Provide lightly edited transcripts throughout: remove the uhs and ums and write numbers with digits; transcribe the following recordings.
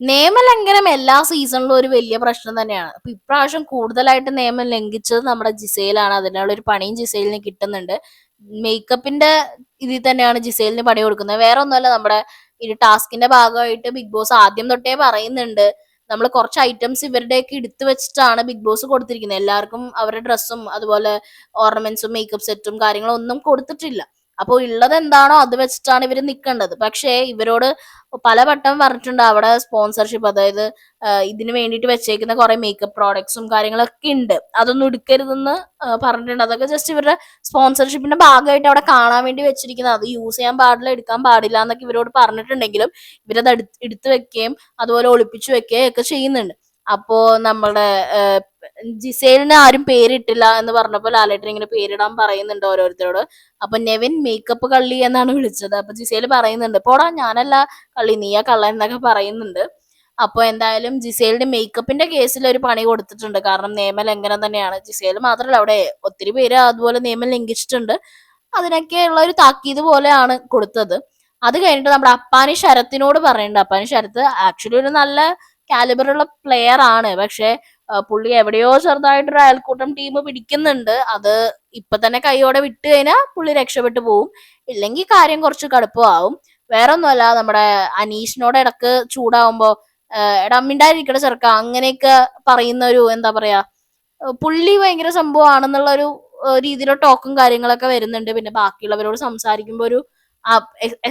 നിയമലംഘനം എല്ലാ സീസണിലും ഒരു വലിയ പ്രശ്നം തന്നെയാണ്. അപ്പൊ ഇപ്രാവശ്യം കൂടുതലായിട്ട് നിയമം ലംഘിച്ചത് നമ്മുടെ ജിസയിലാണ്. അതിനുള്ള ഒരു പണിയും ജിസയിലിന് കിട്ടുന്നുണ്ട്. മേക്കപ്പിന്റെ ഇതിൽ തന്നെയാണ് ജിസയിലിന് പണി കൊടുക്കുന്നത്. വേറെ ഒന്നുമല്ല, നമ്മുടെ ഈ ടാസ്കിന്റെ ഭാഗമായിട്ട് ബിഗ് ബോസ് ആദ്യം തൊട്ടേ പറയുന്നുണ്ട്, നമ്മൾ കുറച്ച് ഐറ്റംസ് ഇവരുടെയൊക്കെ എടുത്തു വെച്ചിട്ടാണ് ബിഗ് ബോസ് കൊടുത്തിരിക്കുന്നത്. എല്ലാവർക്കും അവരുടെ ഡ്രസ്സും അതുപോലെ ഓർണമെന്റ്സും മേക്കപ്പ് സെറ്റും കാര്യങ്ങളും ഒന്നും കൊടുത്തിട്ടില്ല. അപ്പോൾ ഉള്ളത് എന്താണോ അത് വെച്ചിട്ടാണ് ഇവർ നിൽക്കേണ്ടത്. പക്ഷേ ഇവരോട് പലവട്ടം പറഞ്ഞിട്ടുണ്ട് അവിടെ സ്പോൺസർഷിപ്പ്, അതായത് ഇതിന് വേണ്ടിയിട്ട് വെച്ചേക്കുന്ന കുറെ മേക്കപ്പ് പ്രോഡക്ട്സും കാര്യങ്ങളൊക്കെ ഉണ്ട്, അതൊന്നും എടുക്കരുതെന്ന് പറഞ്ഞിട്ടുണ്ട്. അതൊക്കെ ജസ്റ്റ് ഇവരുടെ സ്പോൺസർഷിപ്പിന്റെ ഭാഗമായിട്ട് അവിടെ കാണാൻ വേണ്ടി വെച്ചിരിക്കുന്നത്. അത് യൂസ് ചെയ്യാൻ പാടില്ല, എടുക്കാൻ പാടില്ല എന്നൊക്കെ ഇവരോട് പറഞ്ഞിട്ടുണ്ടെങ്കിലും ഇവരത് എടുത്തു വെക്കുകയും അതുപോലെ ഒളിപ്പിച്ചു വെക്കുകയും ഒക്കെ ചെയ്യുന്നുണ്ട്. അപ്പോ നമ്മുടെ ജിസേലിന് ആരും പേരിട്ടില്ല എന്ന് പറഞ്ഞപ്പോൾ ലാലേട്ടൻ ഇങ്ങനെ പേരിടാൻ പറയുന്നുണ്ട് ഓരോരുത്തരോട്. അപ്പൊ നെവിൻ മേക്കപ്പ് കള്ളി എന്നാണ് വിളിച്ചത്. അപ്പൊ ജിസേൽ പറയുന്നുണ്ട്, പോടാ ഞാനല്ല കള്ളി, നീയാ കള്ള എന്നൊക്കെ പറയുന്നുണ്ട്. അപ്പൊ എന്തായാലും ജിസേലിന്റെ മേക്കപ്പിന്റെ കേസിൽ ഒരു പണി കൊടുത്തിട്ടുണ്ട്. കാരണം നിയമലംഘനം തന്നെയാണ്. ജിസേൽ മാത്രമല്ല, അവിടെ ഒത്തിരി പേര് അതുപോലെ നിയമം ലംഘിച്ചിട്ടുണ്ട്. അതിനൊക്കെ ഉള്ള ഒരു താക്കീത് പോലെയാണ് കൊടുത്തത്. അത് കഴിഞ്ഞിട്ട് നമ്മുടെ അപ്പാനി ശരത്തിനോട് പറയുന്നുണ്ട്. അപ്പാനി ശരത്ത് ആക്ച്വലി ഒരു നല്ല കാലിബർ ഉള്ള പ്ലെയർ ആണ്. പക്ഷെ പുള്ളി എവിടെയോ ചെറുതായിട്ടൊരു അയൽക്കൂട്ടം ടീം പിടിക്കുന്നുണ്ട്. അത് ഇപ്പൊ തന്നെ കൈയോടെ വിട്ട് കഴിഞ്ഞാൽ പുള്ളി രക്ഷപ്പെട്ടു പോവും, ഇല്ലെങ്കിൽ കാര്യം കുറച്ച് കടുപ്പമാവും. വേറെ ഒന്നുമല്ല, നമ്മുടെ അനീഷിനോട് ഇടക്ക് ചൂടാവുമ്പോ എടാ മിണ്ടായിരിക്കട ചെറുക്ക അങ്ങനെയൊക്കെ പറയുന്ന ഒരു, എന്താ പറയാ, പുള്ളി ഭയങ്കര സംഭവമാണെന്നുള്ള ഒരു രീതിയിലുള്ള ടോക്കും കാര്യങ്ങളൊക്കെ വരുന്നുണ്ട്. പിന്നെ ബാക്കിയുള്ളവരോട് സംസാരിക്കുമ്പോ ഒരു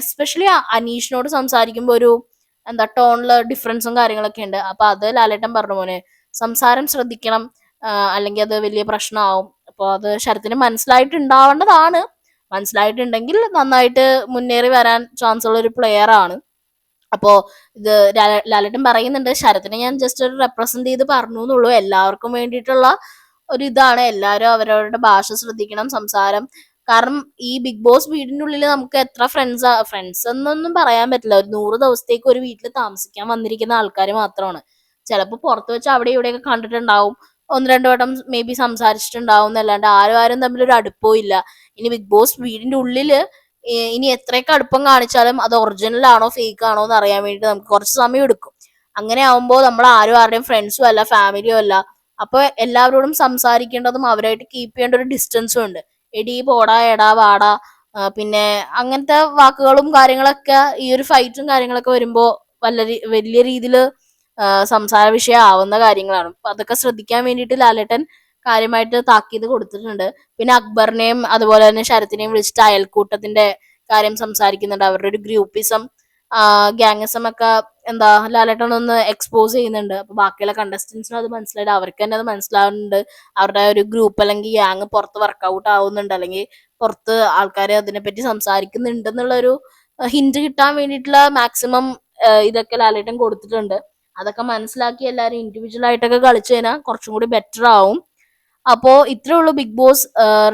എസ്പെഷ്യലി അനീഷിനോട് സംസാരിക്കുമ്പോ ഒരു എന്താ ടോണില് ഡിഫറൻസും കാര്യങ്ങളൊക്കെ ഉണ്ട്. അപ്പൊ അത് ലാലേട്ടൻ പറഞ്ഞു, മോനെ സംസാരം ശ്രദ്ധിക്കണം, അല്ലെങ്കിൽ അത് വലിയ പ്രശ്നമാവും. അപ്പൊ അത് ശരത്തിന് മനസ്സിലായിട്ടുണ്ടാവേണ്ടതാണ്. മനസ്സിലായിട്ടുണ്ടെങ്കിൽ നന്നായിട്ട് മുന്നേറി വരാൻ ചാൻസ് ഉള്ള ഒരു പ്ലെയർ ആണ്. അപ്പോ ഇത് ലാലേട്ടൻ പറയുന്നുണ്ട്, ശരത്തിനെ ഞാൻ ജസ്റ്റ് ഒരു റെപ്രസെന്റ് ചെയ്ത് പറഞ്ഞു എന്നുള്ളൂ, എല്ലാവർക്കും വേണ്ടിയിട്ടുള്ള ഒരു ഇതാണ്. എല്ലാവരും അവരവരുടെ ഭാഷ ശ്രദ്ധിക്കണം, സംസാരം. കാരണം ഈ ബിഗ് ബോസ് വീടിന്റെ ഉള്ളിൽ നമുക്ക് എത്ര ഫ്രണ്ട്സ് എന്നൊന്നും പറയാൻ പറ്റില്ല. ഒരു 100 ദിവസത്തേക്ക് ഒരു വീട്ടിൽ താമസിക്കാൻ വന്നിരിക്കുന്ന ആൾക്കാർ മാത്രമാണ്. ചിലപ്പോൾ പുറത്ത് വെച്ച് അവിടെ ഇവിടെയൊക്കെ കണ്ടിട്ടുണ്ടാവും, ഒന്ന് രണ്ട് വട്ടം മേ ബി സംസാരിച്ചിട്ടുണ്ടാവും എന്നല്ലാണ്ട് ആരും ആരും തമ്മിൽ ഒരു അടുപ്പവും ഇല്ല. ഇനി ബിഗ് ബോസ് വീടിന്റെ ഉള്ളില് ഇനി എത്രയൊക്കെ അടുപ്പം കാണിച്ചാലും അത് ഒറിജിനൽ ആണോ ഫേക്ക് ആണോ എന്ന് അറിയാൻ വേണ്ടി നമുക്ക് കുറച്ച് സമയം എടുക്കും. അങ്ങനെ ആവുമ്പോൾ നമ്മൾ ആരും ആരുടെയും ഫ്രണ്ട്സും അല്ല, ഫാമിലിയും അല്ല. അപ്പൊ എല്ലാവരോടും സംസാരിക്കേണ്ടതും അവരായിട്ട് കീപ്പ് ചെയ്യേണ്ട ഒരു ഡിസ്റ്റൻസും ഉണ്ട്. എടി പോടാ എടാ വാടാ, പിന്നെ അങ്ങനത്തെ വാക്കുകളും കാര്യങ്ങളൊക്കെ ഈ ഒരു ഫൈറ്റും കാര്യങ്ങളൊക്കെ വരുമ്പോ വലിയ രീതിയിൽ സംസാര വിഷയം ആവുന്ന കാര്യങ്ങളാണ്. അപ്പൊ അതൊക്കെ ശ്രദ്ധിക്കാൻ വേണ്ടിയിട്ട് ലാലേട്ടൻ കാര്യമായിട്ട് താക്കീത് കൊടുത്തിട്ടുണ്ട്. പിന്നെ അക്ബറിനെയും അതുപോലെ തന്നെ ശരത്തിനെയും വിളിച്ചിട്ട് അയൽക്കൂട്ടത്തിന്റെ കാര്യം സംസാരിക്കുന്നുണ്ട്. അവരുടെ ഒരു ഗ്രൂപ്പിസം, ഗ്യാങ്ങിസം ഒക്കെ എന്താ ലാലേട്ടൻ ഒന്ന് എക്സ്പോസ് ചെയ്യുന്നുണ്ട്. അപ്പൊ ബാക്കിയുള്ള കണ്ടസ്റ്റൻസിനും അത് മനസ്സിലായിട്ട് അവർക്ക് തന്നെ അത് മനസ്സിലാവുന്നുണ്ട്. അവരുടെ ഒരു ഗ്രൂപ്പ് അല്ലെങ്കിൽ ഗ്യാങ് പുറത്ത് വർക്കൗട്ട് ആവുന്നുണ്ട്, അല്ലെങ്കിൽ പുറത്ത് ആൾക്കാർ അതിനെപ്പറ്റി സംസാരിക്കുന്നുണ്ട് എന്നുള്ള ഒരു ഹിന്റ് കിട്ടാൻ വേണ്ടിയിട്ടുള്ള മാക്സിമം ഇതൊക്കെ ലാലേട്ടൻ കൊടുത്തിട്ടുണ്ട്. അതൊക്കെ മനസ്സിലാക്കി എല്ലാവരും ഇൻഡിവിജ്വൽ ആയിട്ടൊക്കെ കളിച്ചു കഴിഞ്ഞാൽ കുറച്ചും കൂടി ബെറ്റർ ആവും. അപ്പോ ഇത്രേ ഉള്ളൂ ബിഗ് ബോസ്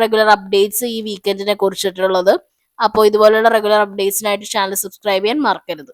റെഗുലർ അപ്ഡേറ്റ്സ് ഈ വീക്കെൻഡിനെ കുറിച്ചിട്ടുള്ളത്. അപ്പോൾ ഇതുപോലുള്ള റെഗുലർ അപ്ഡേറ്റ്സിനായിട്ട് ചാനൽ സബ്സ്ക്രൈബ് ചെയ്യാൻ മറക്കരുത്.